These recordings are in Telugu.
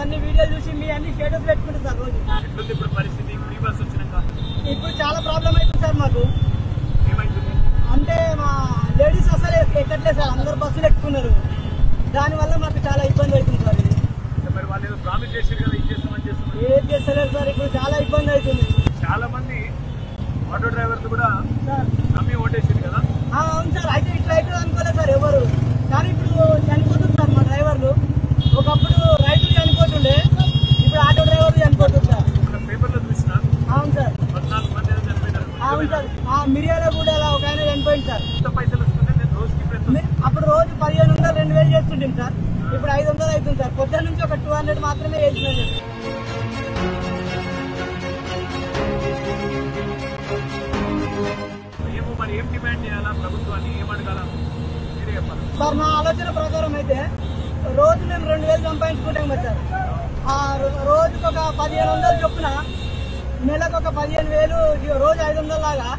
అన్ని వీడియోలు చూసి మీ అన్ని స్టేటస్ పెట్టుకుంటారు సార్ రోజు. ఇప్పుడు పరిస్థితి ఫ్రీ బస్ వచ్చినాక ఇప్పుడు చాలా ప్రాబ్లం అవుతుంది సార్ మాకు. ఏమైతుంది అంటే మా లేడీస్ అసలు ఎక్కట్లేదు సార్, అందరు బస్సులు ఎక్కుతున్నారు. దానివల్ల మాకు చాలా ఇబ్బంది అవుతుంది సార్. ఇది మరి వాళ్ళు ఏదో ప్రామిస్ చేశారు కదా, ఏం చేస్తామని చేస్తున్నారు, ఏం చేస్తలేదు సార్. ఇప్పుడు చాలా ఇబ్బంది అవుతుంది. చాలా మంది ఆటో డ్రైవర్లు కూడా సార్ నమ్మి ఓటేసింది కదా. అవును సార్, అయితే ఇట్లా అవుతుంది అనుకోలేదు సార్ ఎవరు. కానీ ఇప్పుడు చనిపోతుంది సార్ మా డ్రైవర్లు. ఒకప్పుడు రైతులు చనిపోతుండే, ఇప్పుడు ఆటో డ్రైవర్లు చనిపోతుంది సార్. పేపర్లో చూసిన అవును సార్, 14 మంది ఏదో చనిపోయినారు. అవును సార్. మిర్యాల కూడా ఒక ఆయన చనిపోయింది సార్. ఎంత పైసలు వస్తున్నాయి? నేను రోజుకి అప్పుడు రోజు 1500 2000 చేస్తుంటాం సార్. ఇప్పుడు 500 అవుతుంది సార్. పొద్దున్న నుంచి ఒక 200 మాత్రమే వేసినాం. ఏమో మరి ఏం డిమాండ్ చేయాలా ప్రభుత్వాన్ని, ఏం అడగాల మీరే చెప్పాలి సార్. నా ఆలోచన ప్రకారం అయితే రోజు మేము 2000 సంపాదించుకుంటాం కదా సార్. ఆ రోజుకి ఒక 1500 చొప్పున నెలకు ఒక 15000, రోజు 500 లాగా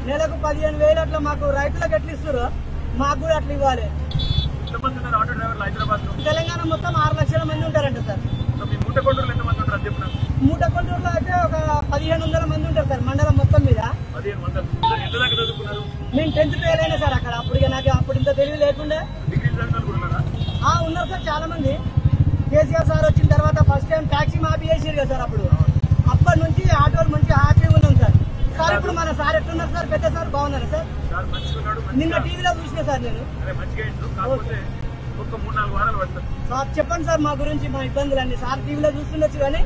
నెలకు 15000 అట్లా మాకు రైతులకు ఎట్లా ఇస్తారు మాకు కూడా అట్లా ఇవ్వాలి. ఎంతమంది ఉన్నారు ఆటో డ్రైవర్లు హైదరాబాద్ లో? తెలంగాణ మొత్తం 6 లక్షల మంది ఉంటారంట సార్. మీ మూటకొండూరులో ఎంతమంది ఉంటారు చెప్పిన? మూటకొండూరులో అయితే ఒక 1500 మంది ఉంటారు సార్ మండలం మొత్తం మీద. 1500. ఎంత దాకా చదువుకున్నారు? నేను 10th ఫెయిల్ అయినా సార్ అక్కడ. అప్పుడు నాకు అప్పుడు ఇంత తెలివి లేకుండా. డిగ్రీ చదివిన కూడా ఉన్నారా? ఉన్నారు సార్ చాలా మంది. కేసీఆర్ సార్ వచ్చిన తర్వాత ఫస్ట్ టైం ట్యాక్సీ మాఫీ చేసారు కదా సార్. అప్పటి నుంచి ఆటోలు మంచి హ్యాపీగా ఉన్నాం సార్. సార్ ఇప్పుడు మన సార్ ఎట్లున్నారు సార్? పెద్ద సార్ బాగున్నారు సార్. నిన్న టీవీలో చూసిన సార్ నేను. ఒక 3-4 వారాలు పడుతుంది సార్. చెప్పండి సార్ మా గురించి, మా ఇబ్బందులు అన్ని. సార్ టీవీలో చూస్తుండొచ్చు కానీ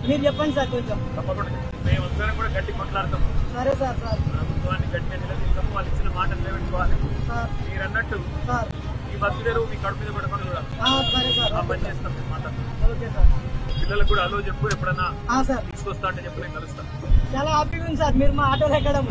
మీరు చెప్పండి సార్ కొంచెం. తప్పకుండా మేమందరం కూడా గట్టి కొట్లాడతాం. సరే సార్. సార్ ప్రభుత్వాన్ని గట్టిగా నిలదీస్తాము, వాళ్ళు ఇచ్చిన మాట నిలబెట్టుకోవాలి. సార్ మీరు అన్నట్టు సార్ ఈ బస్సు తెరువు మీ కడుపు మీద పడకుండా చూడాలి. సరే సార్. ఆ పని చేస్తాం మేము మాట. Okay sir. పిల్లలకు కూడా అలో చెప్పు, ఎప్పుడన్నా సార్ తీసుకొస్తా అంటే చెప్పు, నేను కలుస్తాను. చాలా హ్యాపీగా ఉంది సార్ మీరు మా ఆటోలో ఎక్కడం.